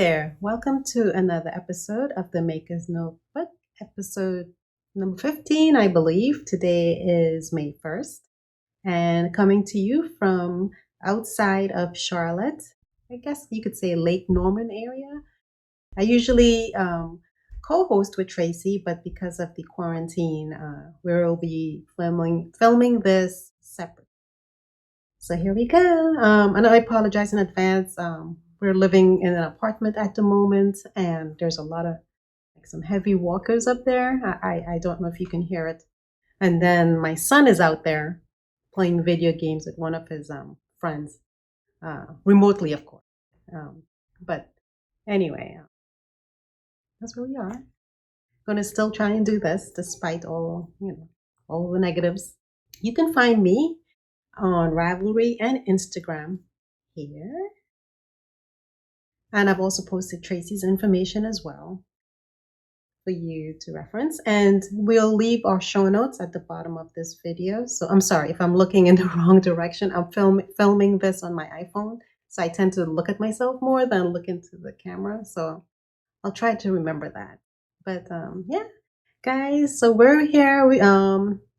there, welcome to another episode of the Maker's Notebook, episode number 15, I believe. Today is May 1st, and coming to you from outside of Charlotte, I guess you could say Lake Norman area. I usually co-host with Tracy, but because of the quarantine, we'll be filming this separate. So here we go. And I apologize in advance. We're living in an apartment at the moment, and there's a lot of some heavy walkers up there. I don't know if you can hear it. And then my son is out there playing video games with one of his friends, remotely, of course. But anyway, that's where we are. Gonna still try and do this despite all the negatives. You can find me on Ravelry and Instagram here. And I've also posted Tracy's information as well for you to reference. And we'll leave our show notes at the bottom of this video. So I'm sorry if I'm looking in the wrong direction. I'm filming this on my iPhone. So I tend to look at myself more than look into the camera. So I'll try to remember that. But yeah, guys, so we're here.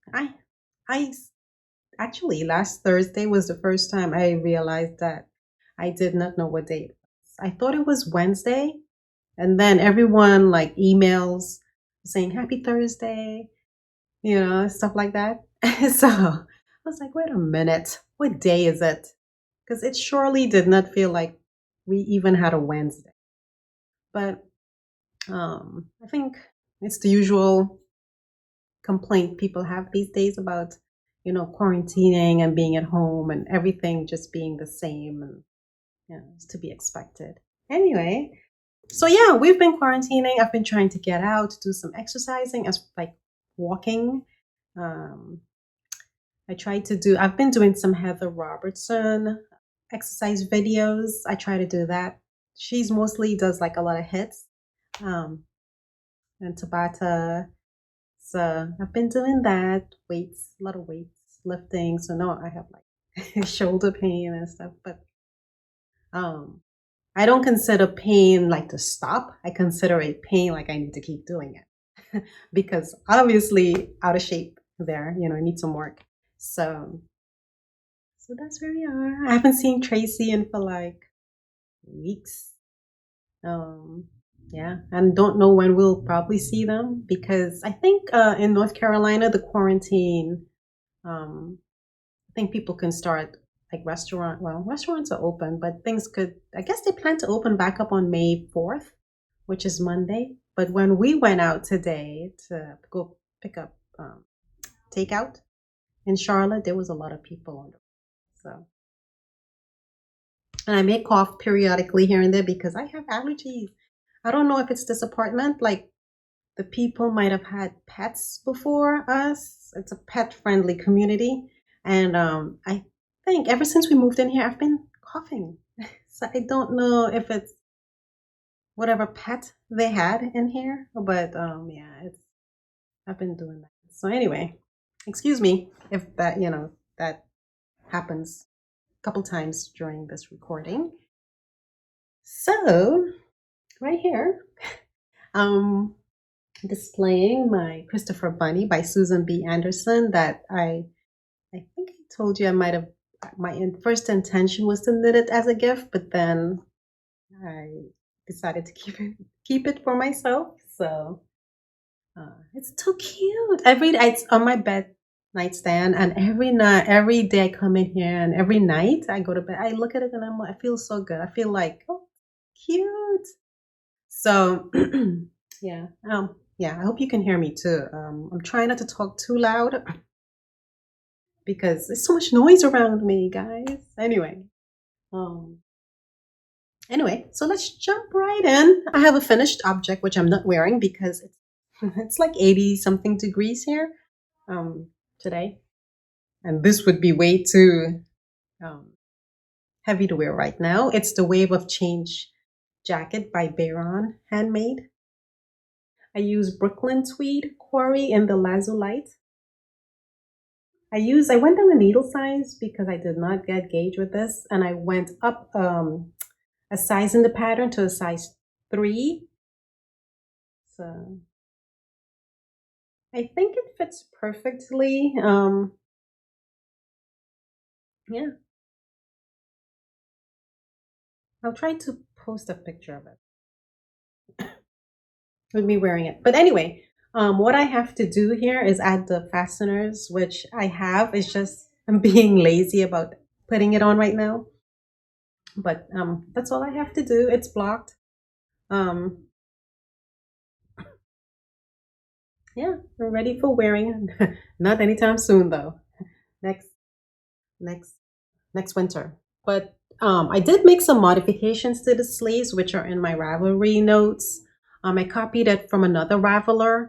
I actually last Thursday was the first time I realized that I did not know what day it was. I thought it was Wednesday, and then everyone like emails saying happy Thursday, stuff like that. So I was like, wait a minute, what day is it? Because it surely did not feel like we even had a Wednesday. But I think it's the usual complaint people have these days about, quarantining and being at home and everything just being the same, and it's to be expected. Anyway, so yeah, we've been quarantining. I've been trying to get out, do some exercising, as like walking. I've been doing some Heather Robertson exercise videos. I try to do that. She's mostly does like a lot of hits. And Tabata. So I've been doing that, a lot of weights, lifting. So now I have like shoulder pain and stuff, but I don't consider pain like to stop. I consider it pain like I need to keep doing it because obviously out of shape there, I need some work. So that's where we are. I haven't seen Tracy in for like weeks. Yeah, and don't know when we'll probably see them because I think in North Carolina the quarantine, I think people can start like restaurants are open, but I guess they plan to open back up on May 4th, which is Monday. But when we went out today to go pick up takeout in Charlotte, there was a lot of people on the road. So, and I may cough periodically here and there because I have allergies. I don't know if it's this apartment, like the people might have had pets before us. It's a pet-friendly community. And I think ever since we moved in here, I've been coughing. So I don't know if it's whatever pet they had in here, but yeah, I've been doing that. So anyway, excuse me if that, that happens a couple times during this recording. So right here, displaying my Christopher Bunny by Susan B. Anderson that I think I told you my first intention was to knit it as a gift, but then I decided to keep it for myself. So it's too cute. It's on my bed nightstand, and every day I come in here, and every night I go to bed, I look at it and I feel so good. I feel like, oh, cute. So yeah, I hope you can hear me too. I'm trying not to talk too loud because there's so much noise around me, guys. Anyway, so let's jump right in. I have a finished object which I'm not wearing because it's like 80 something degrees here today, and this would be way too heavy to wear right now. It's the Wave of Change jacket by Bayron, Handmade. I use Brooklyn tweed quarry in the lazulite. I went down a needle size because I did not get gauge with this, and I went up a size in the pattern to a size 3. So I think it fits perfectly. Yeah, I'll try to post a picture of it with me wearing it. But anyway, what I have to do here is add the fasteners, which I have. It's just I'm being lazy about putting it on right now. But that's all I have to do. It's blocked. Um, yeah, we're ready for wearing. Not anytime soon though. Next, next, next winter. But I did make some modifications to the sleeves, which are in my Ravelry notes. I copied it from another Raveler.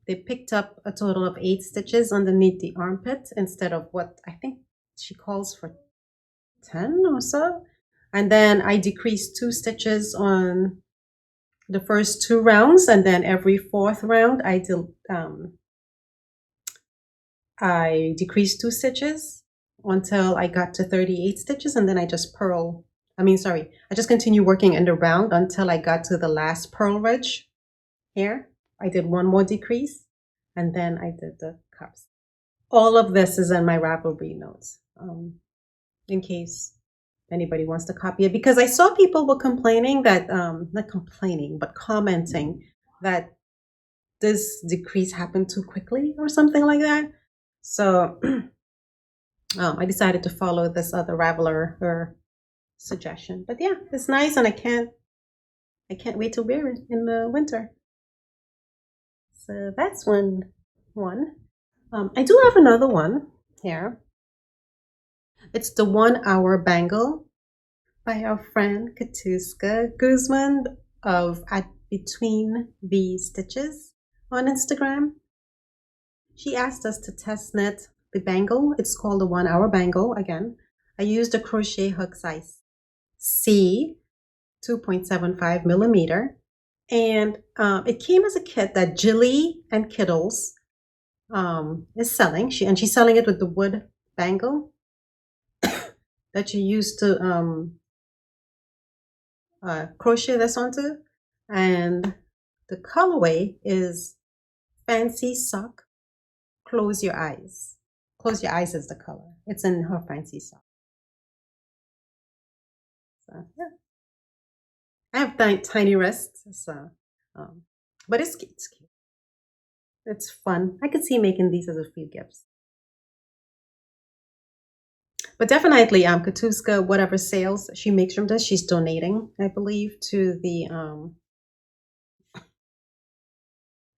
They picked up a total of 8 stitches underneath the armpit instead of what I think she calls for 10 or so. And then I decreased 2 stitches on the first 2 rounds, and then every 4th round I decreased 2 stitches until I got to 38 stitches, and then I just I just continue working in the round until I got to the last purl ridge here. I did 1 more decrease, and then I did the cups. All of this is in my Ravelry notes, in case anybody wants to copy it, because I saw people were complaining that, not complaining, but commenting that this decrease happened too quickly or something like that. So I decided to follow this other Raveler suggestion. But yeah, it's nice, and I can't wait to wear it in the winter. So that's one. I do have another one here. It's the 1 Hour Bangle by our friend Katiusca Guzman of At Between the Stitches on Instagram. She asked us to test knit the bangle. It's called the 1 Hour Bangle again. I used a crochet hook size C, 2.75 millimeter, and it came as a kit that Jilly and Kiddles is selling. She's selling it with the wood bangle that you use to crochet this onto, and the colorway is Fancy Sock. Close Your Eyes. Close Your Eyes is the color. It's in her Fancy Sock. So yeah, I have tiny wrists, so but it's cute. It's cute. It's fun. I could see making these as a few gifts. But definitely, Katiusca, whatever sales she makes from this, she's donating, I believe, to the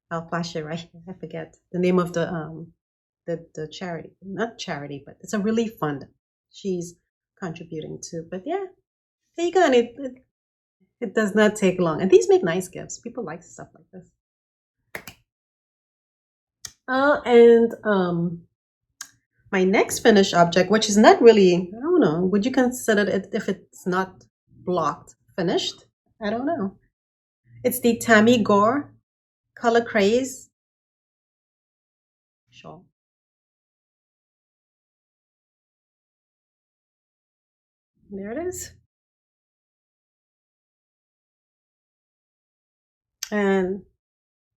I'll flash it right here. I forget the name of the charity, not charity, but it's a relief fund she's contributing to. But yeah, there you go. And it does not take long, and these make nice gifts. People like stuff like this. And my next finished object, which is not really, I don't know, would you consider it, if it's not blocked, finished? I don't know. It's the Tamy Gore Color Craze shawl. There it is. And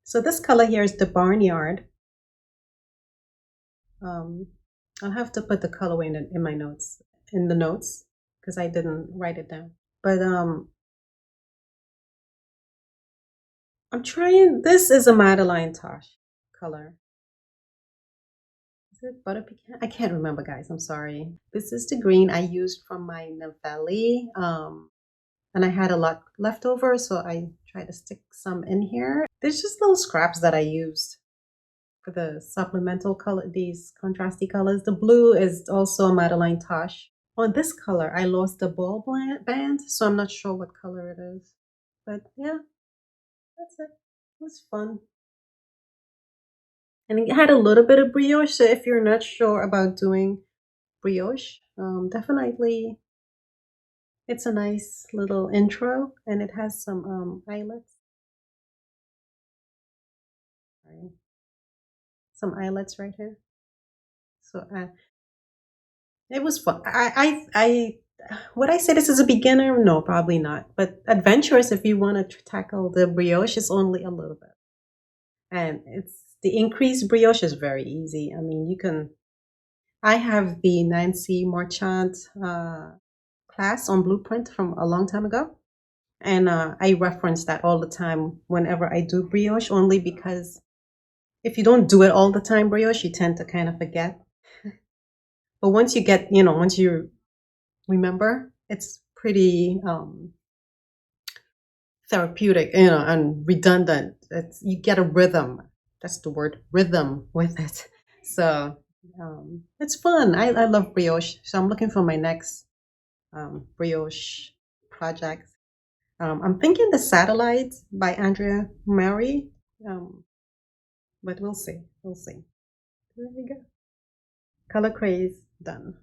so this color here is the Barnyard. I'll have to put the colorway in my notes, in the notes, because I didn't write it down. But I'm trying. This is a Madeline Tosh color. Is it butter pecan? I can't remember, guys. I'm sorry. This is the green I used from my Novelli. And I had a lot left over, so I tried to stick some in here. There's just little scraps that I used for the supplemental color, these contrasty colors. The blue is also a Madeline Tosh. On this color, I lost the ball band, so I'm not sure what color it is. But yeah, that's it. It was fun. And it had a little bit of brioche, so if you're not sure about doing brioche, definitely it's a nice little intro, and it has some eyelets. Sorry. Some eyelets right here. So it was fun. I would I say this is a beginner? No, probably not. But adventurous if you want to tackle the brioche is only a little bit. And it's the increased brioche is very easy. I mean, you can. I have the Nancy Marchand class on Blueprint from a long time ago, and I reference that all the time whenever I do brioche, only because if you don't do it all the time, brioche, you tend to kind of forget. But once you get, once you remember, it's pretty therapeutic, and redundant. You get a rhythm. That's the word, rhythm with it. So it's fun. I love brioche. So I'm looking for my next brioche project. I'm thinking the Satellite by Andrea Mary, um, but we'll see. We'll see. There we go. Color Craze done.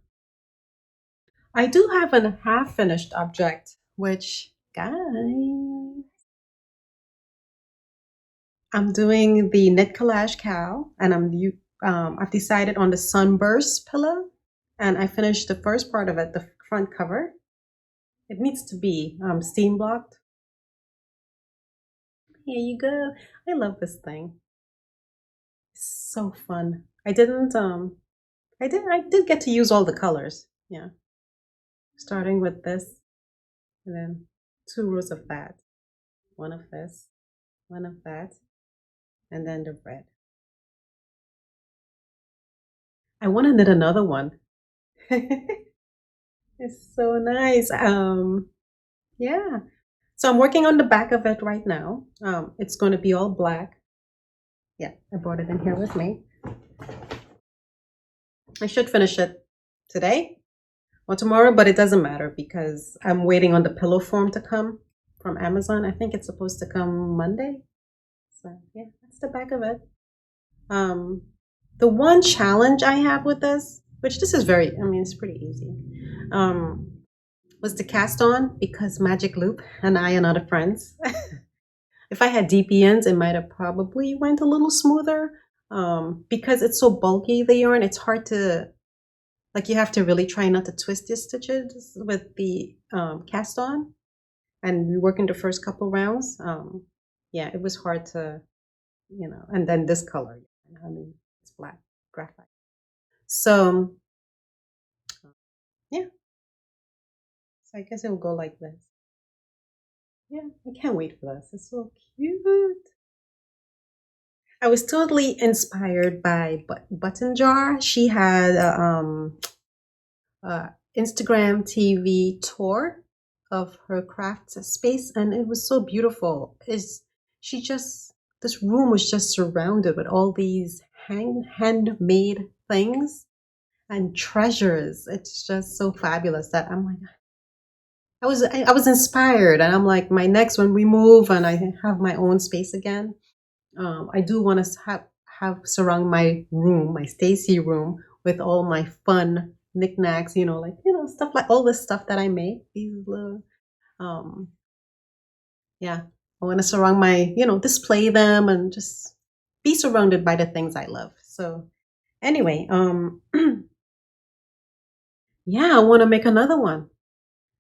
I do have a half finished object, which, guys, I'm doing the knit collage cow, and I've decided on the Sunburst Pillow, and I finished the first part of it, the front cover. It needs to be steam blocked. Here you go. I love this thing. It's so fun. I did get to use all the colors. Yeah. Starting with this, and then 2 rows of that, one of this, one of that, and then the red. I want to knit another one. It's so nice. Yeah. So I'm working on the back of it right now. It's going to be all black. Yeah, I brought it in here with me. I should finish it today or tomorrow, but it doesn't matter because I'm waiting on the pillow form to come from Amazon. I think it's supposed to come Monday. So yeah, that's the back of it. Um, the one challenge I have with this, which this is I mean, it's pretty easy, was to cast on because Magic Loop and I are not friends. If I had DPNs, it might have probably went a little smoother. Because it's so bulky, the yarn, it's hard to, like, you have to really try not to twist your stitches with the cast on. And we work in the first couple rounds. Yeah, it was hard to, and then this color, I mean, it's black, graphite. So, yeah, so I guess it will go like this. Yeah, I can't wait for this. It's so cute. I was totally inspired by Button Jar. She had Instagram TV tour of her craft space, and it was so beautiful. Is she just this room was just surrounded with all these handmade things and treasures. It's just so fabulous that I'm like, I was inspired, and I'm like, my next when we move and I have my own space again, I do want to have surround my room, my Stacy room, with all my fun knickknacks, stuff like all this stuff that I make. These little, um, yeah, I want to surround my, display them and just be surrounded by the things I love. So anyway, yeah, I want to make another one.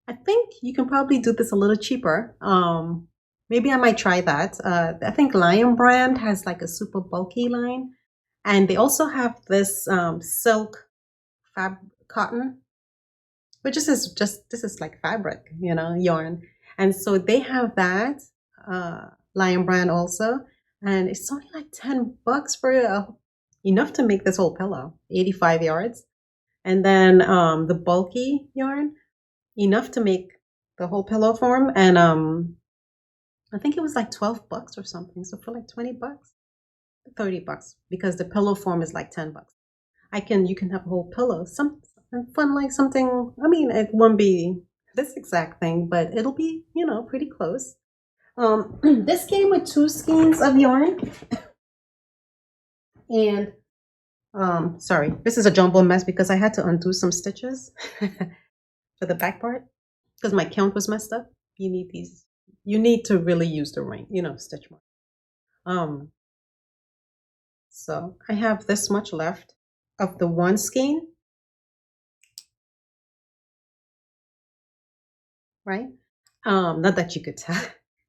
I think you can probably do this a little cheaper. Maybe I might try that. I think Lion Brand has like a super bulky line, and they also have this silk cotton, which is just this is like fabric, yarn, and so they have that Lion Brand also, and it's only like $10 for enough to make this whole pillow, 85 yards, and then the bulky yarn enough to make the whole pillow form, and I think it was like $12 or something. So for like $20, $30 because the pillow form is like $10. You can have a whole pillow, something fun like something. I mean, it won't be this exact thing, but it'll be pretty close. This came with 2 skeins of yarn, and sorry, this is a jumble mess because I had to undo some stitches for the back part because my count was messed up. You need these. You need to really use the ring, stitch mark. So I have this much left of the one skein. right? Not that you could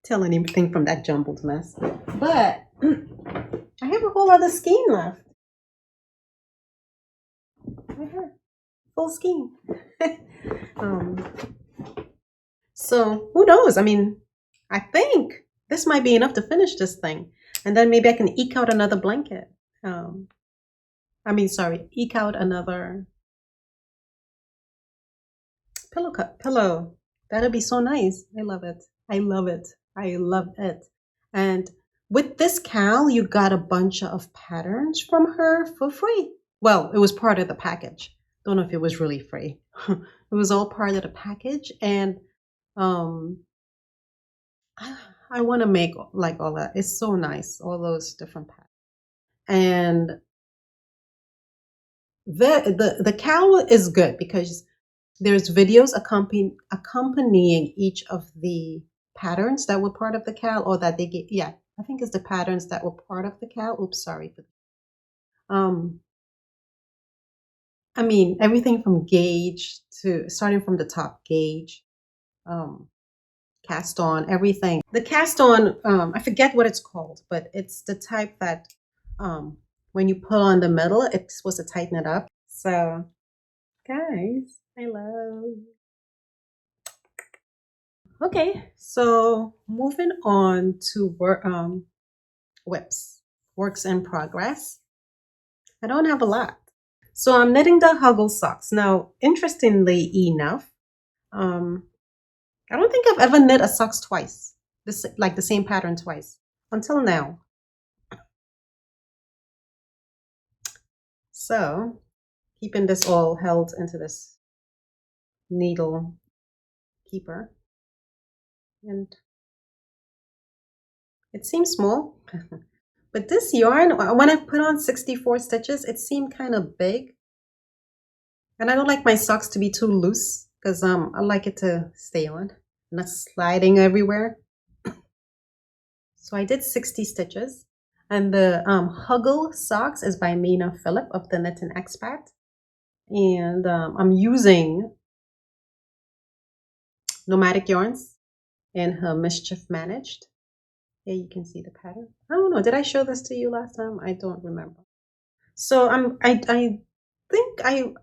tell anything from that jumbled mess, but I have a whole other skein left. Right here, full skein. um, so who knows? I mean, I think this might be enough to finish this thing, and then maybe I can eke out another blanket. Eke out another pillow. That'd be so nice. I love it. I love it. I love it. And with this Cal, you got a bunch of patterns from her for free. Well, it was part of the package. Don't know if it was really free. It was all part of the package, and um, I want to make like all that. It's so nice, all those different patterns. And the Cal is good because there's videos accompanying each of the patterns that were part of the Cal, or that they get. Yeah, I think it's the patterns that were part of the Cal. Oops, sorry. Um, I mean, everything from gauge to starting from the top gauge, cast on, everything. The cast on, I forget what it's called, but it's the type that when you pull on the middle, it's supposed to tighten it up. So, guys, I love. Okay, so moving on to works in progress. I don't have a lot. So I'm knitting the Huggle socks. Now, interestingly enough, I don't think I've ever knit a socks twice, like the same pattern twice, until now. So, keeping this all held into this needle keeper. And it seems small, but this yarn, when I put on 64 stitches, it seemed kind of big. And I don't like my socks to be too loose because I like it to stay on, not sliding everywhere. So I did 60 stitches. And the Huggle Socks is by Mina Philipp of the Knit and Expat. And I'm using Nomadic Yarns in her Mischief Managed. Here you can see the pattern. I don't know, did I show this to you last time? I don't remember. So I think I'm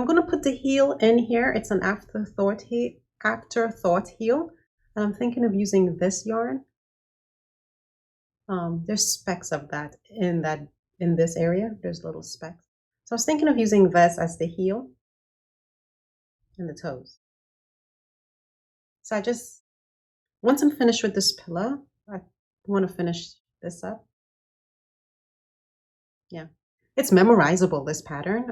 gonna put the heel in here. It's an afterthought heel. And I'm thinking of using this yarn. There's specks of that in this area. There's little specks. So I was thinking of using this as the heel and the toes. So once I'm finished with this pillow, I want to finish this up. Yeah, it's memorizable, this pattern.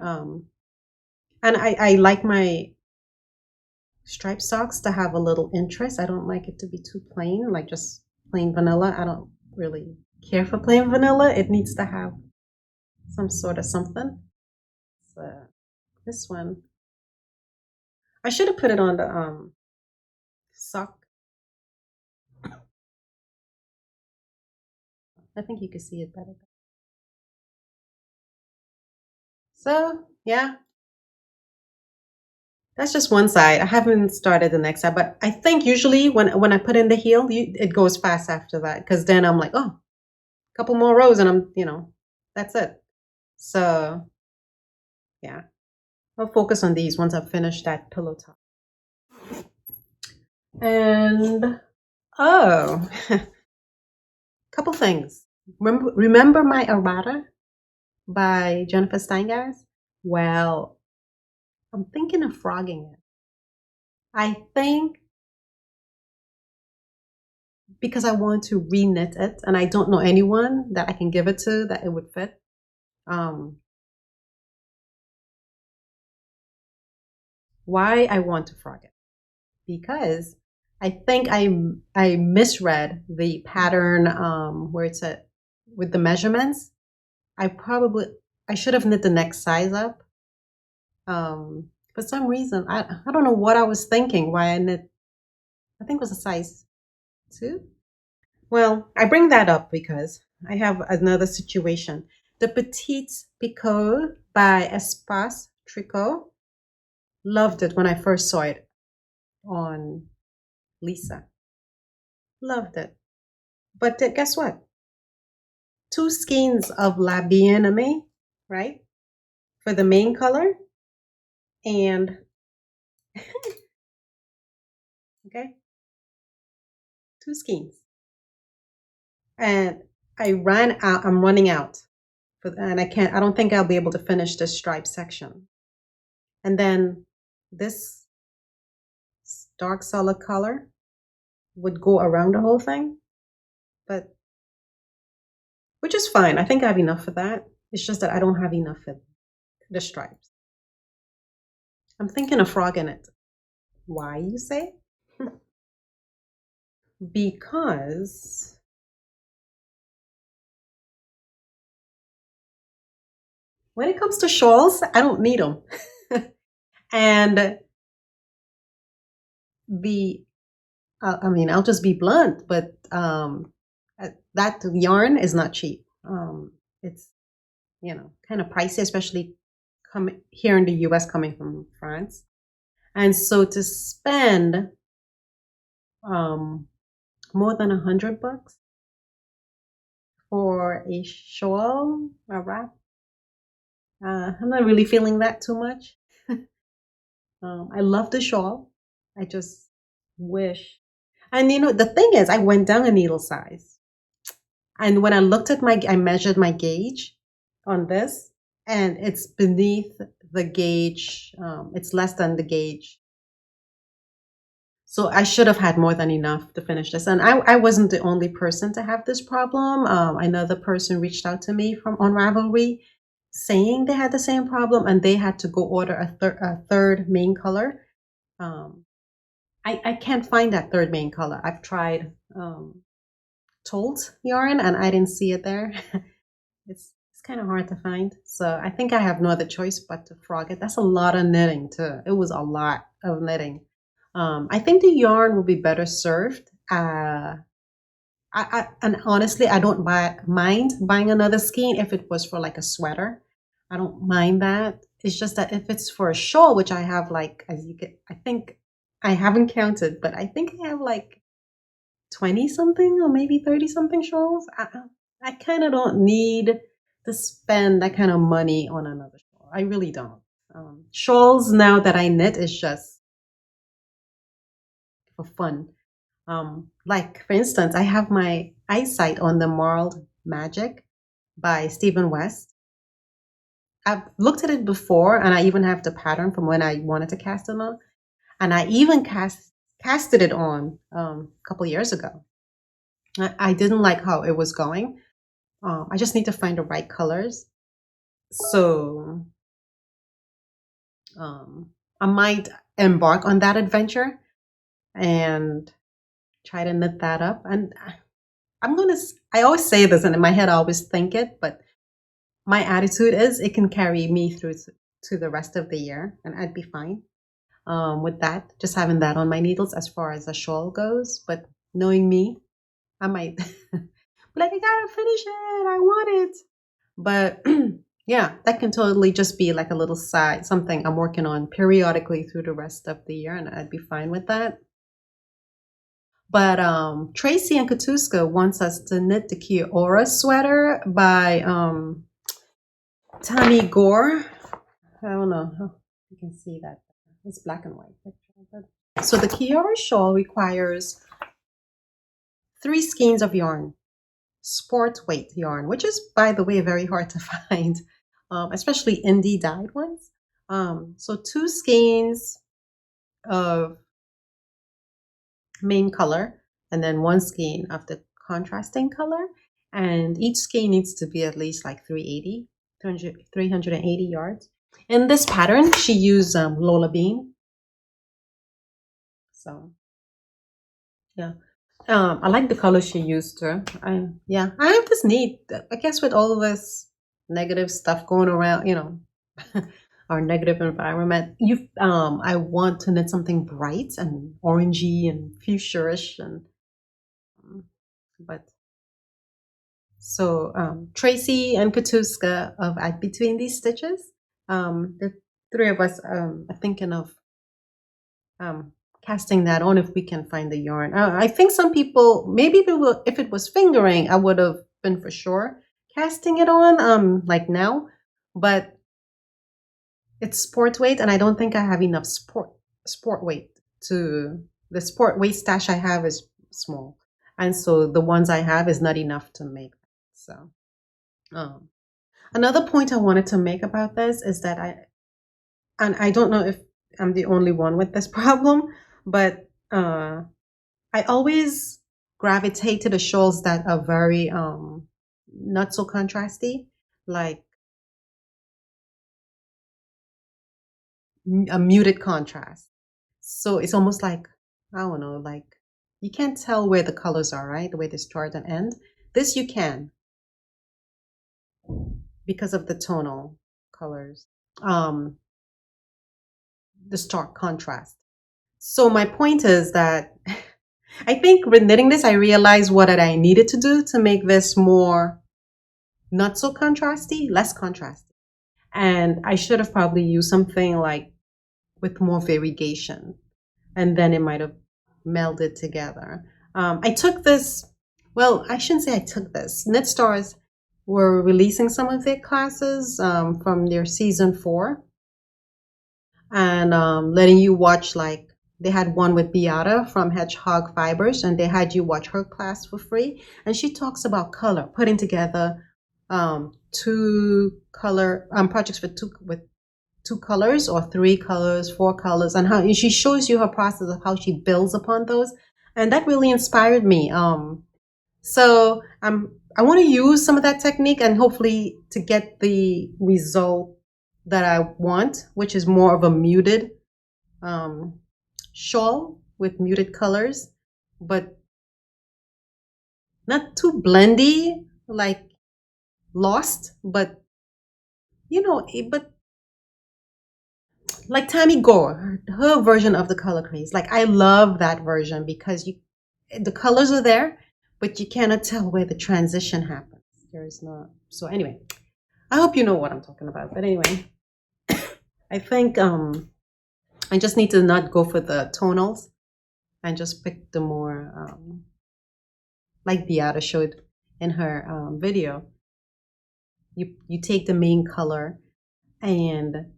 And I like my striped socks to have a little interest. I don't like it to be too plain, like just plain vanilla. I don't really care for plain vanilla. It needs to have some sort of something. So this one, I should have put it on the sock. I think you can see it better. So yeah, that's just one side. I haven't started the next side, but I think usually when I put in the heel, it goes fast after that, because then I'm like, oh, a couple more rows and that's it. So yeah, I'll focus on these once I've finished that pillow top. And oh, couple things. Remember my errata by Jennifer Steingars? Well, I'm thinking of frogging it. I think because I want to reknit it and I don't know anyone that I can give it to that it would fit. Why I want to frog it? Because I think I misread the pattern where it's at with the measurements. I should have knit the next size up. For some reason I don't know what I was thinking. Why I knit, I think it was a size 2. Well, I bring that up because I have another situation. The Petits Picots by Espace Tricot. Loved it when I first saw it on Lisa. Loved it. But guess what? 2 skeins of La Bien-Aimée, right? For the main color. And, okay, 2 skeins. And I'm running out. And I don't think I'll be able to finish this stripe section. And then this dark solid color would go around the whole thing, but which is fine. I think I have enough for that. It's just that I don't have enough for the stripes. I'm thinking of frogging it. Why, you say? Because when it comes to shawls, I don't need them. And I'll just be blunt, but that yarn is not cheap. It's, kind of pricey, especially here in the US coming from France. And so to spend more than $100 for a shawl, a wrap, I'm not really feeling that too much. I love the shawl. I just wish. And the thing is, I went down a needle size. And when I looked at I measured my gauge on this, and it's beneath the gauge. It's less than the gauge. So I should have had more than enough to finish this. And I wasn't the only person to have this problem. Another person reached out to me on Ravelry saying they had the same problem, and they had to go order a third main color. I can't find that third main color. I've tried Tolt yarn, and I didn't see it there. It's kind of hard to find. So I think I have no other choice but to frog it. That's a lot of knitting too. It was a lot of knitting. I think the yarn will be better served. And honestly, I don't mind buying another skein if it was for like a sweater. I don't mind that. It's just that if it's for a shawl, which I have I think I haven't counted, but I think I have like 20 something or maybe 30 something shawls. I kind of don't need to spend that kind of money on another shawl. I really don't. Shawls now that I knit is just for fun. Like for instance, I have my eyesight on the Marled Magic by Stephen West. I've looked at it before, and I even have the pattern from when I wanted to cast it on, and I even casted it on a couple years ago. I didn't like how it was going. I just need to find the right colors. So I might embark on that adventure and try to knit that up. And I always say this, and in my head I always think it, but my attitude is it can carry me through to the rest of the year, and I'd be fine with that, just having that on my needles as far as a shawl goes. But knowing me, I might be like, I gotta finish it, I want it. But yeah, that can totally just be like a little side, something I'm working on periodically through the rest of the year, and I'd be fine with that. But Tracy and Katiusca wants us to knit the Theora sweater by Tamy Gore. I don't know how you can see that. It's black and white. So the Theora shawl requires 3 skeins of yarn, sport weight yarn, which is, by the way, very hard to find, especially Andee dyed ones. So 2 skeins of main color, and then 1 skein of the contrasting color. And each skein needs to be at least like 380 yards. In this pattern, she used Lola Bean. So, yeah. I like the color she used too. I have this need, I guess, with all this negative stuff going around, our negative environment. I want to knit something bright and orangey and fuchsia-ish, but so Tracy and Katiusca of At Between These Stitches. The 3 of us are thinking of casting that on if we can find the yarn. I think some people, maybe if it was fingering, I would have been for sure casting it on, like now, but it's sport weight, and I don't think I have enough sport weight the sport weight stash I have is small. And so the ones I have is not enough to make. So, another point I wanted to make about this is that I don't know if I'm the only one with this problem, but I always gravitate to the shawls that are very not so contrasty, like a muted contrast. So it's almost like, I don't know, like you can't tell where the colors are, right? The way they start and end. This you can, because of the tonal colors, the stark contrast. So my point is that I think with knitting this, I realized what I needed to do to make this more not so contrasty, less contrasty. And I should have probably used something like with more variegation, and then it might have melded together. I took this, well, I shouldn't say I took this. Knit Stars were releasing some of their classes from their season 4, and letting you watch, like, they had one with Beata from Hedgehog Fibers, and they had you watch her class for free. And she talks about color, putting together 2 color projects with 2 colors or 3 colors, 4 colors, and how she shows you her process of how she builds upon those. And that really inspired me. So I want to use some of that technique and hopefully to get the result that I want, which is more of a muted shawl with muted colors, but not too blendy, like Lost, but but like Tamy Gore, her version of the color Craze. Like, I love that version because the colors are there, but you cannot tell where the transition happens. There is not. So anyway, I hope you know what I'm talking about. But anyway, I think I just need to not go for the tonals and just pick the more like Beata showed in her video. You take the main color and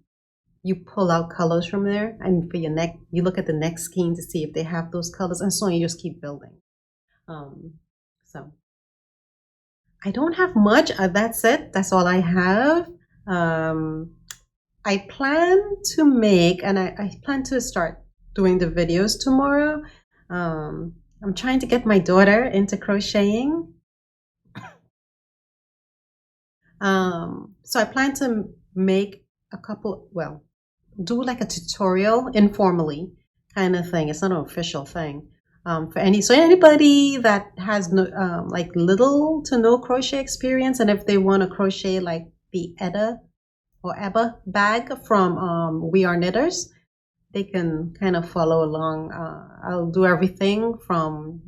you pull out colors from there, and for your neck, you look at the next scheme to see if they have those colors, and so on. You just keep building. So I don't have much. That's it. That's all I have. I plan to make, and I plan to start doing the videos tomorrow. I'm trying to get my daughter into crocheting. So I plan to make a couple, well, do like a tutorial informally kind of thing. It's not an official thing. For anybody that has no, like little to no crochet experience, and if they want to crochet like the Edda or Ebba bag from We Are Knitters, they can kind of follow along. I'll do everything from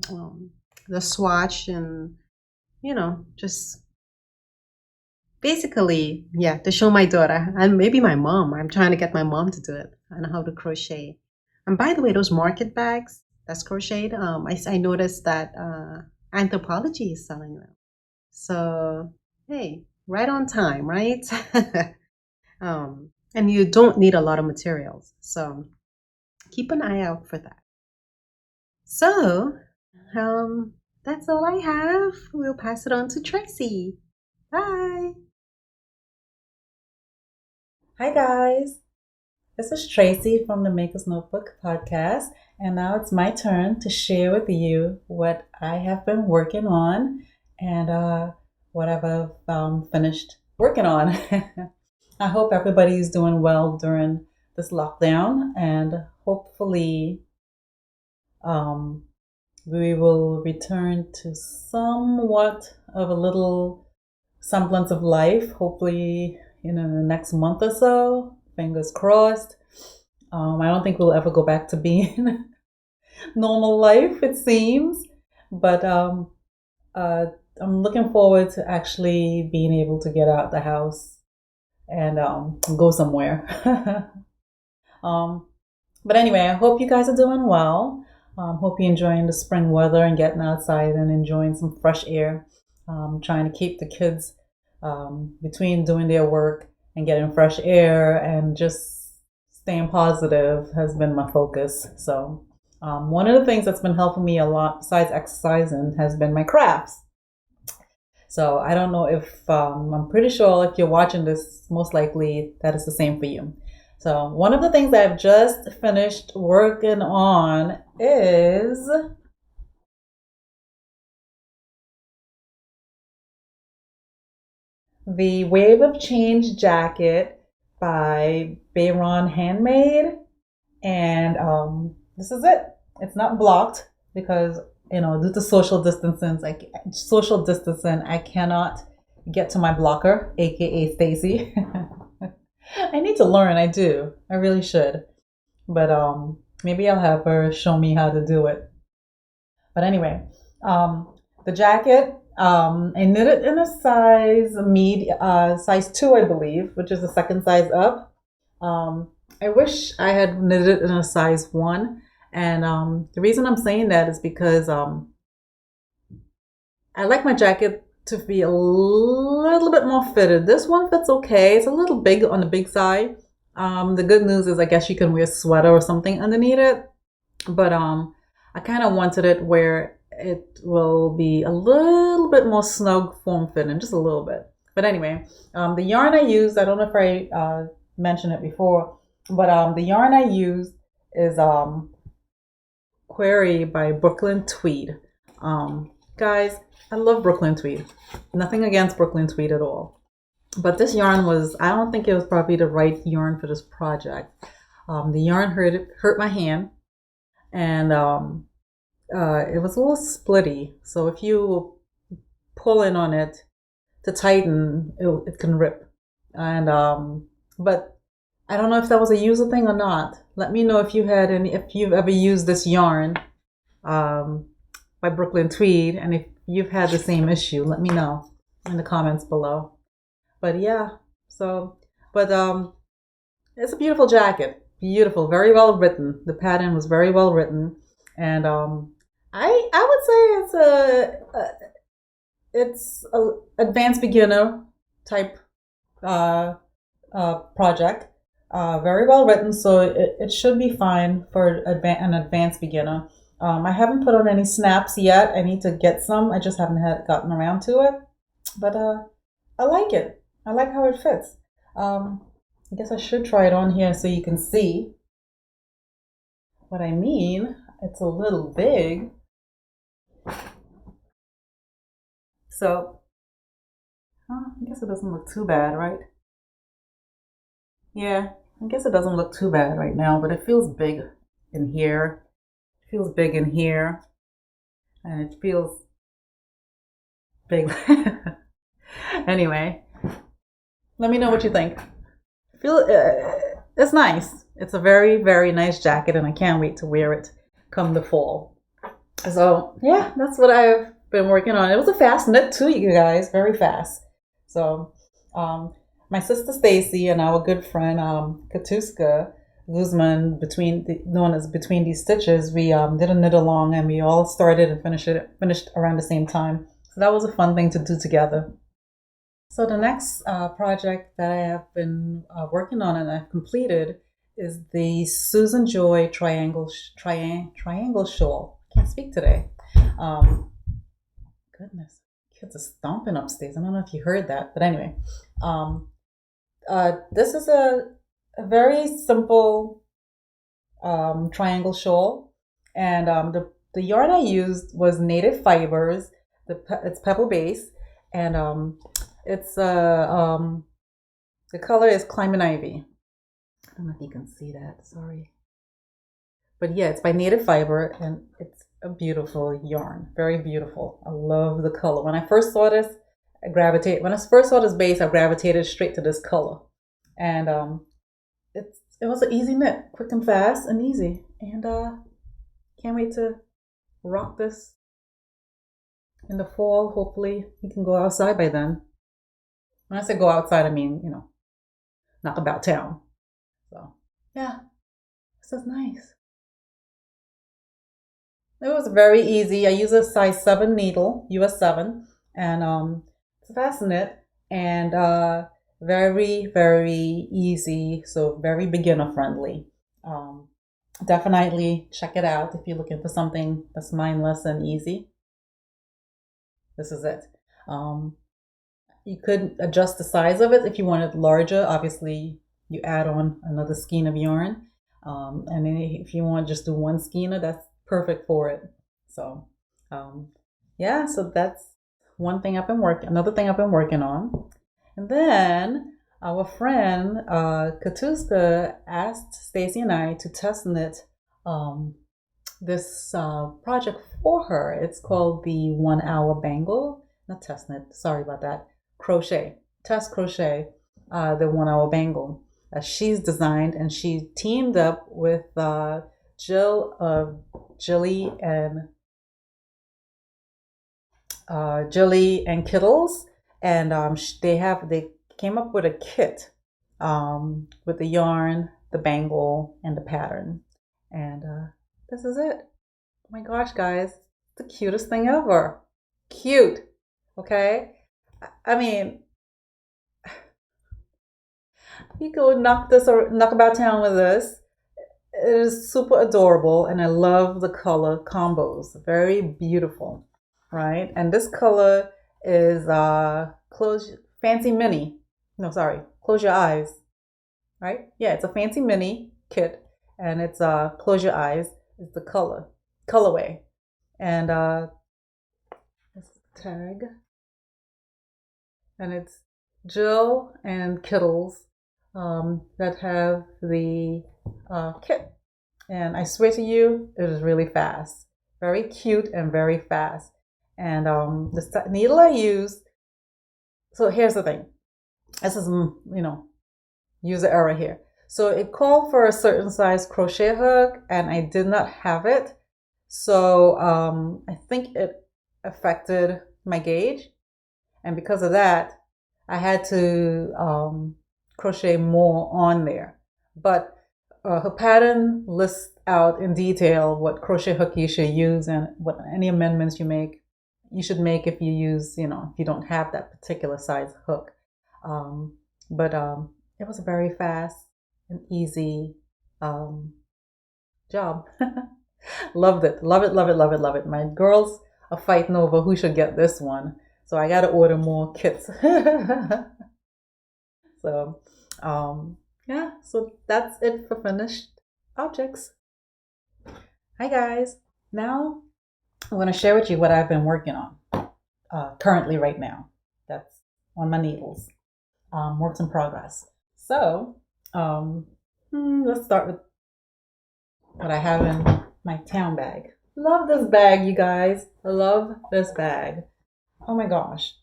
the swatch and, just basically, yeah, to show my daughter and maybe my mom. I'm trying to get my mom to do it and how to crochet. And by the way, those market bags that's crocheted, I noticed that Anthropology is selling them. So, hey, right on time, right? And you don't need a lot of materials. So keep an eye out for that. So, that's all I have. We'll pass it on to Tracy. Bye. Hi guys, this is Tracy from the Maker's Notebook podcast, and now it's my turn to share with you what I have been working on and what I've finished working on. I hope everybody's doing well during this lockdown, and hopefully we will return to somewhat of a little semblance of life, hopefully in the next month or so. Fingers crossed. I don't think we'll ever go back to being normal life, it seems, but I'm looking forward to actually being able to get out the house and go somewhere. But anyway, I hope you guys are doing well. Hope you're enjoying the spring weather and getting outside and enjoying some fresh air. Trying to keep the kids between doing their work and getting fresh air and just staying positive has been my focus. So one of the things that's been helping me a lot besides exercising has been my crafts. So I don't know if I'm pretty sure if you're watching this, most likely that is the same for you. So one of the things I've just finished working on is the Wave of Change jacket by Bayron Handmade. And this is it. It's not blocked because, due to social distancing, I cannot get to my blocker, aka Stacy. I need to learn. I do. I really should. But maybe I'll have her show me how to do it. But anyway, the jacket, I knit it in a size 2, I believe, which is the second size up. I wish I had knitted it in a size 1. And the reason I'm saying that is because I like my jacket to be a little bit more fitted. This one fits okay. It's a little big on the big side. The good news is I guess you can wear a sweater or something underneath it. But I kind of wanted it where it will be a little bit more snug form fitting, just a little bit. But anyway, the yarn I used, I don't know if I mentioned it before, but the yarn I used is Query by Brooklyn Tweed. Guys, I love Brooklyn Tweed. Nothing against Brooklyn Tweed at all. But this yarn I don't think it was probably the right yarn for this project. The yarn hurt my hand, and it was a little splitty. So if you pull in on it to tighten, it can rip. And but I don't know if that was a user thing or not. Let me know if you've ever used this yarn by Brooklyn Tweed, and if you've had the same issue, let me know in the comments below. But yeah, it's a beautiful jacket. Beautiful, very well written. The pattern was very well written, and I would say it's a advanced beginner type project. Very well written, so it should be fine for an advanced beginner. I haven't put on any snaps yet. I need to get some. I just haven't gotten around to it. But I like it. I like how it fits. I guess I should try it on here so you can see what I mean. It's a little big. So, I guess it doesn't look too bad, right? Yeah, I guess it doesn't look too bad right now, but it feels big in here. It feels big in here. And it feels big. Anyway, let me know what you think. It's nice. It's a very, very nice jacket, and I can't wait to wear it come the fall. So yeah, that's what I've been working on. It was a fast knit too, you guys, very fast. So my sister Stacy and our good friend Katiusca, Guzman, known as Between These Stitches, we did a knit along, and we all started and finished around the same time. So that was a fun thing to do together. So the next project that I have been working on and I've completed is the Susan Joy Triangle Shawl. I can't speak today. Goodness, kids are stomping upstairs. I don't know if you heard that, but anyway, this is a very simple triangle shawl, and the yarn I used was native fibers. It's pebble base, and it's the color is Climbing Ivy. I don't know if you can see that. Sorry, but yeah, it's by Native Fiber, and it's a beautiful yarn. Very beautiful. I love the color. When I first saw this, when I first saw this base, I gravitated straight to this color, and it was an easy knit, quick and fast and easy, and can't wait to rock this in the fall. Hopefully, we can go outside by then. When I say go outside, I mean, knock about town. So, yeah. This is nice. It was very easy. I use a size 7 needle, US 7, and to fasten it, and very, very easy, so very beginner friendly. Definitely check it out if you're looking for something that's mindless and easy. This is it. You could adjust the size of it if you want it larger. Obviously, you add on another skein of yarn. And then if you want just do one skeiner, that's perfect for it. So, yeah, so that's one thing another thing I've been working on. And then our friend Katiusca asked Stacy and I to test knit this project for her. It's called the 1 Hour Bangle. Not test knit, sorry about that. Test crochet, the 1 Hour Bangle. She's designed, and she teamed up with Jilly and Kittles, and they came up with a kit with the yarn, the bangle, and the pattern. And this is it. Oh my gosh, guys, it's the cutest thing ever. Cute, okay? I mean, you could knock about town with this. It is super adorable, and I love the color combos. Very beautiful, right? And this color is Fancy Mini. No, sorry, Close Your Eyes, right? Yeah, it's a Fancy Mini kit, and it's Close Your Eyes is the colorway, and this tag, and it's Jill and Kittles that have the kit, and I swear to you, it is really fast, very cute and very fast. And the needle I used. So here's the thing. This is user error here. So it called for a certain size crochet hook, and I did not have it. So I think it affected my gauge, and because of that, I had to crochet more on there. But her pattern lists out in detail what crochet hook you should use and what any amendments you should make if you use, if you don't have that particular size hook. But it was a very fast and easy job. Loved it. Love it, love it, love it, love it. My girls are fighting over who should get this one. So I got to order more kits. So, yeah, so that's it for finished objects. Hi guys. Now I'm going to share with you what I've been working on currently right now. That's on my needles. Works in progress. So, let's start with what I have in my town bag. Love this bag, you guys. I love this bag. Oh my gosh.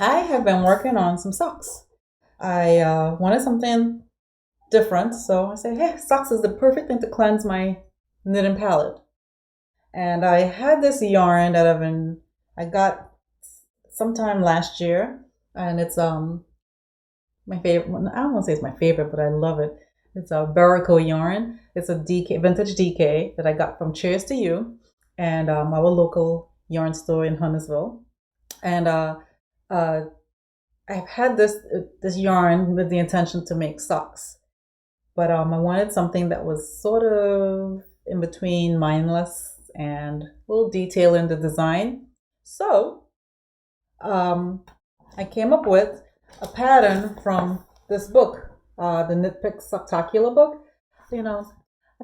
I have been working on some socks. I wanted something different, so I said, hey, socks is the perfect thing to cleanse my knitting palette. And I had this yarn that I got sometime last year, and it's my favorite. I don't want to say it's my favorite, but I love it. It's a Baraco yarn. It's a vintage DK that I got from Cheers to You, and our local yarn store in Huntersville. And I've had this yarn with the intention to make socks, but I wanted something that was sort of in between mindless and a little detail in the design. So I came up with a pattern from this book, the Knit Picks Socktacular book. I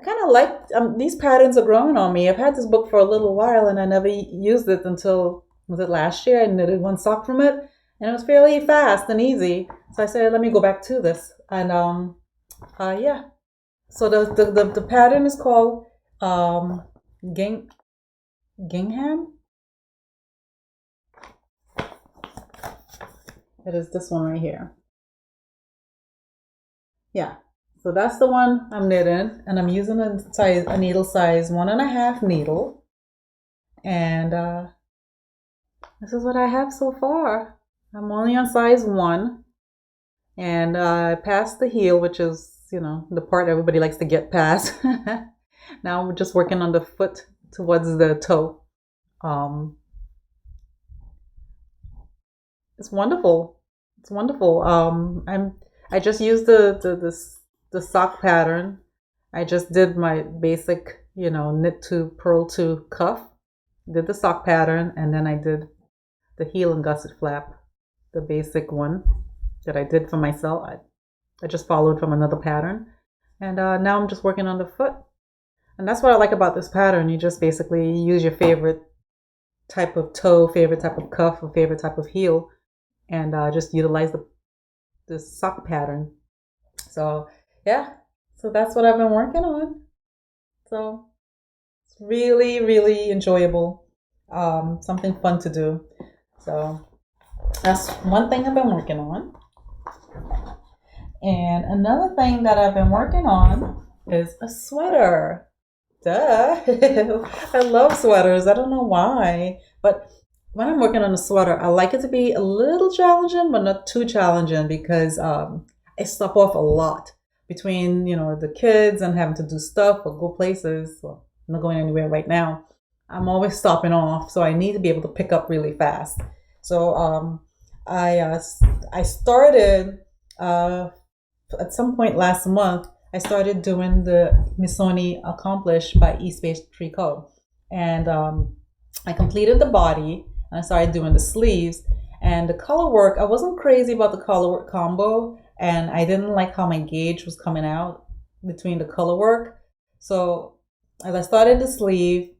kind of like these patterns are growing on me. I've had this book for a little while, and I never used it until, was it last year? I knitted one sock from it, and it was fairly fast and easy. So I said, let me go back to this. And yeah. So the pattern is called Gingham. It is this one right here. Yeah. So that's the one I'm knitting, and I'm using a needle size 1.5 needle. And this is what I have so far. I'm only on size 1, and I passed the heel, which is the part everybody likes to get past. Now we're just working on the foot towards the toe. It's wonderful. It's wonderful. I just used the sock pattern. I just did my basic, knit to purl to cuff. Did the sock pattern, and then I did the heel and gusset flap, the basic one that I did for myself. I just followed from another pattern, and now I'm just working on the foot. And that's what I like about this pattern. You just basically use your favorite type of toe, favorite type of cuff, or favorite type of heel, and just utilize the sock pattern. So yeah, so that's what I've been working on. So it's really, really enjoyable. Something fun to do. So that's one thing I've been working on. And another thing that I've been working on is a sweater. Duh. I love sweaters. I don't know why. But when I'm working on a sweater, I like it to be a little challenging, but not too challenging, because I stop off a lot between, the kids and having to do stuff or go places. Well, I'm not going anywhere right now. I'm always stopping off, so I need to be able to pick up really fast. So I started at some point last month. I started doing the Missoni Accomplished by Espace Tricot, and I completed the body, and I started doing the sleeves. And the color work, I wasn't crazy about the color work combo, and I didn't like how my gauge was coming out between the color work. So as I started the sleeve,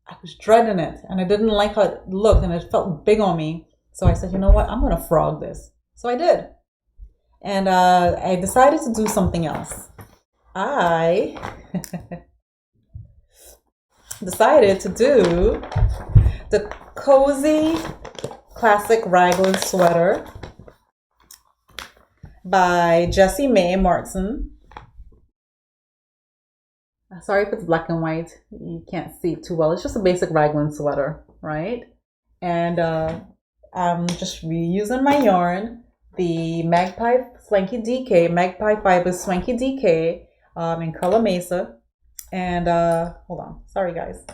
I was dreading it, and I didn't like how it looked, and it felt big on me. So I said, you know what, I'm going to frog this. So I did. And I decided to do something else. I decided to do the Cozy Classic Raglan Sweater by Jessie May Martin. Sorry if it's black and white. You can't see it too well. It's just a basic Raglan sweater, right? And I'm just reusing my yarn, the Magpie Swanky DK, Magpie Fibers Swanky DK in color Mesa. And hold on. Sorry, guys.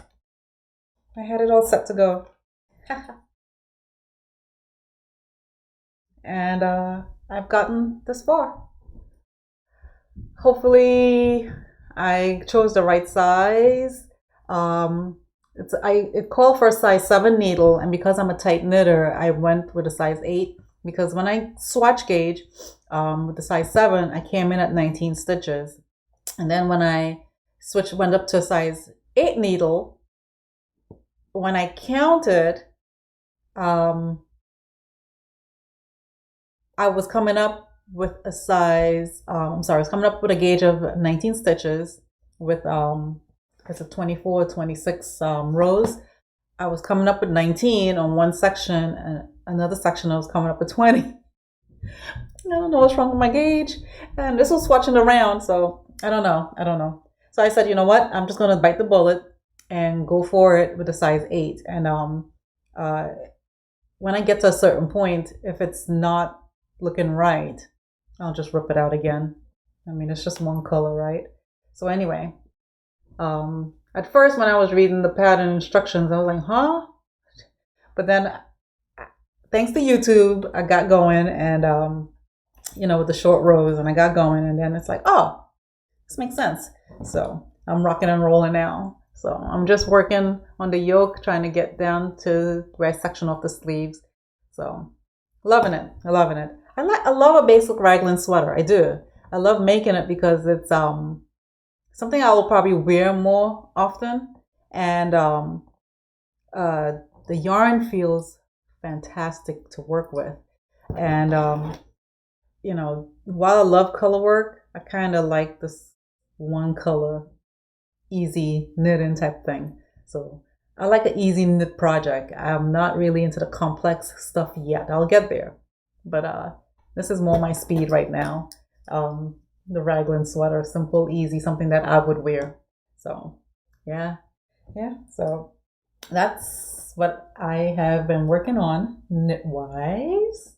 I had it all set to go. And I've gotten this far. Hopefully I chose the right size. It called for a size 7 needle, and because I'm a tight knitter, I went with a size 8, because when I swatch gauge with the size 7, I came in at 19 stitches. And then when I went up to a size 8 needle, when I counted, I was coming up with a size, I was coming up with a gauge of 19 stitches with, it's a 24, 26 rows. I was coming up with 19 on one section, and another section I was coming up with 20. I don't know what's wrong with my gauge. And this was swatching around, so I don't know. So I said, you know what? I'm just going to bite the bullet and go for it with a size 8. And when I get to a certain point, if it's not looking right, I'll just rip it out again. I mean, it's just one color, right? So anyway, at first when I was reading the pattern instructions, I was like, huh? But then thanks to YouTube, I got going, and with the short rows, and I got going, and then it's like, oh, this makes sense. So I'm rocking and rolling now. So I'm just working on the yoke, trying to get down to where I section off the sleeves. So loving it. I love a basic Raglan sweater. I do. I love making it because it's something I will probably wear more often, and the yarn feels fantastic to work with. And while I love color work, I kind of like this one color, easy knitting type thing. So I like an easy knit project. I'm not really into the complex stuff yet. I'll get there, but this is more my speed right now. The Raglan sweater, simple, easy, something that I would wear. So yeah. So that's what I have been working on knit wise.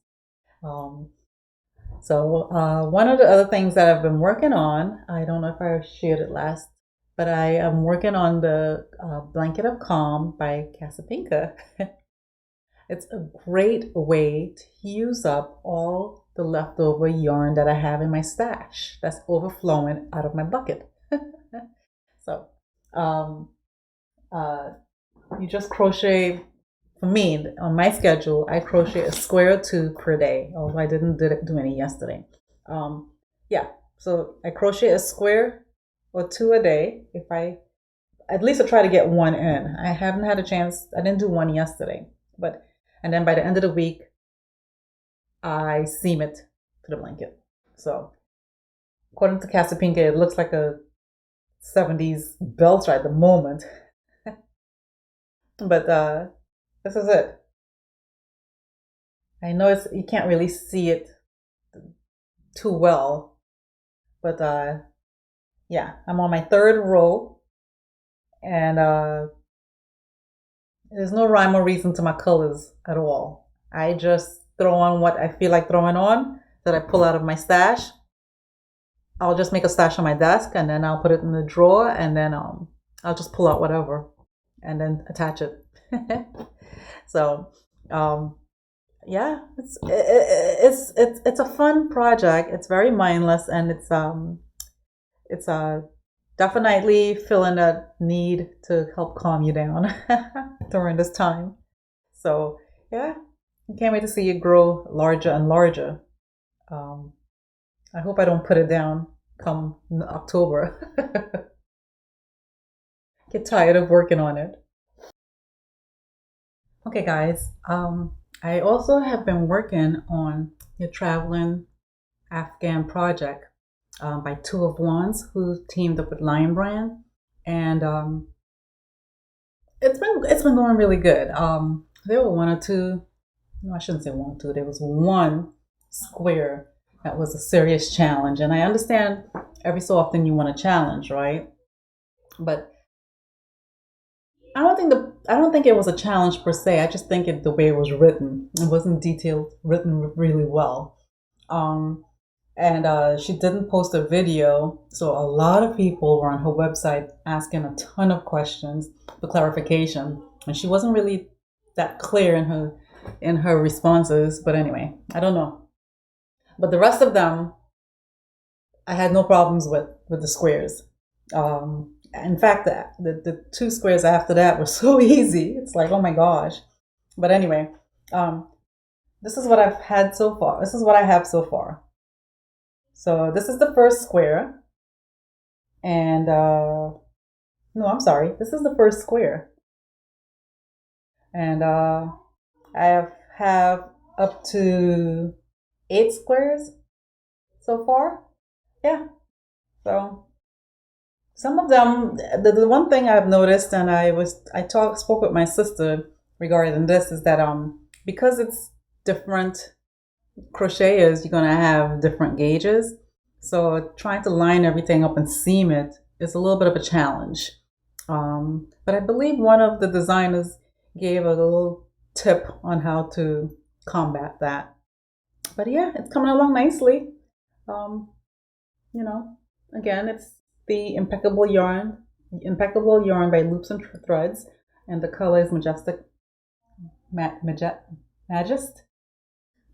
So one of the other things that I've been working on, I don't know if I shared it last, but I am working on the Blanket of Calm by Casapinka. It's a great way to use up all the leftover yarn that I have in my stash that's overflowing out of my bucket. So you just crochet. For me, on my schedule, I crochet a square or two per day, although I didn't do any yesterday. Yeah, so I crochet a square or two a day. At least I try to get one in. I haven't had a chance. I didn't do one yesterday, and then by the end of the week, I seam it to the blanket. So according to Casapinka, it looks like a 70s belt at the moment. But this is it. I know you can't really see it too well, but yeah, I'm on my third row, and there's no rhyme or reason to my colors at all. I just throw on what I feel like throwing on that I pull out of my stash. I'll just make a stash on my desk, and then I'll put it in the drawer, and then I'll just pull out whatever and then attach it. So yeah, it's a fun project. It's very mindless, and it's definitely feeling that need to help calm you down during this time. So yeah, I can't wait to see it grow larger and larger. I hope I don't put it down come October. Get tired of working on it. Okay, guys. I also have been working on the Travelin Afghan project by Two of Wands, who teamed up with Lion Brand, and it's been going really good. There were one or two. No, I shouldn't say one or two. There was one square that was a serious challenge, and I understand every so often you want a challenge, right? But I don't think it was a challenge per se. I just think the way it was written, it wasn't detailed, written really well. And she didn't post a video, so a lot of people were on her website asking a ton of questions for clarification, and she wasn't really that clear in her responses. But anyway, I don't know. But the rest of them, I had no problems with the squares. In fact, the two squares after that were so easy. It's like, oh my gosh. But anyway, this is what I've had so far. This is what I have so far. So this is the first square. And, no, I'm sorry. This is the first square. And I have up to 8 squares so far. Yeah. So some of them, the one thing I've noticed, and I spoke with my sister regarding this, is that because it's different crocheters, you're gonna have different gauges. So trying to line everything up and seam it is a little bit of a challenge. But I believe one of the designers gave a little tip on how to combat that. But yeah, it's coming along nicely. Again, it's the Impeccable Yarn by Loops and Threads, and the color is Majest.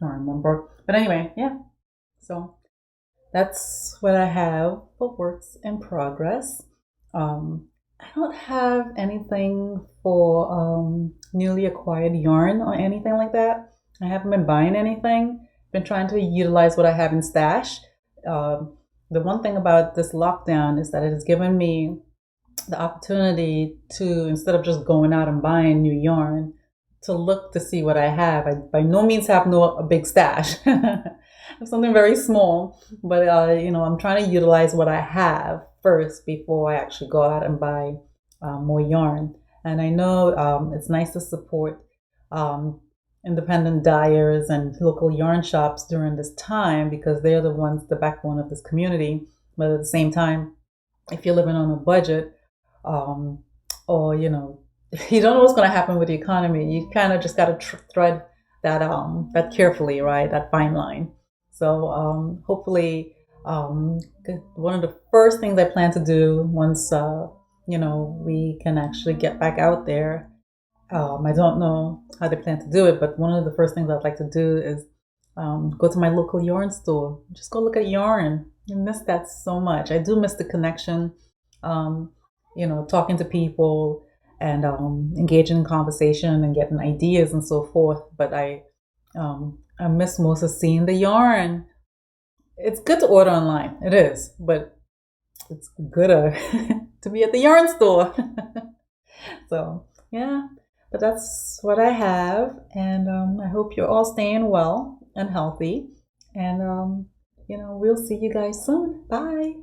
Don't remember, but anyway, yeah. So that's what I have for works in progress. I don't have anything for newly acquired yarn or anything like that. I haven't been buying anything. Been trying to utilize what I have in stash. The one thing about this lockdown is that it has given me the opportunity to, instead of just going out and buying new yarn, to look to see what I have. I by no means have a big stash. I have something very small, but I'm trying to utilize what I have first before I actually go out and buy more yarn. And I know it's nice to support independent dyers and local yarn shops during this time, because they're the backbone of this community. But at the same time, if you're living on a budget, or you don't know what's going to happen with the economy, you kind of just got to thread that carefully, right? That fine line. So hopefully, one of the first things I plan to do once we can actually get back out there. I don't know how they plan to do it, but one of the first things I'd like to do is go to my local yarn store. Just go look at yarn. I miss that so much. I do miss the connection, talking to people and engaging in conversation and getting ideas and so forth. But I miss most of seeing the yarn. It's good to order online. It is, but it's gooder to be at the yarn store. So yeah, but that's what I have, and I hope you're all staying well and healthy. And we'll see you guys soon. Bye.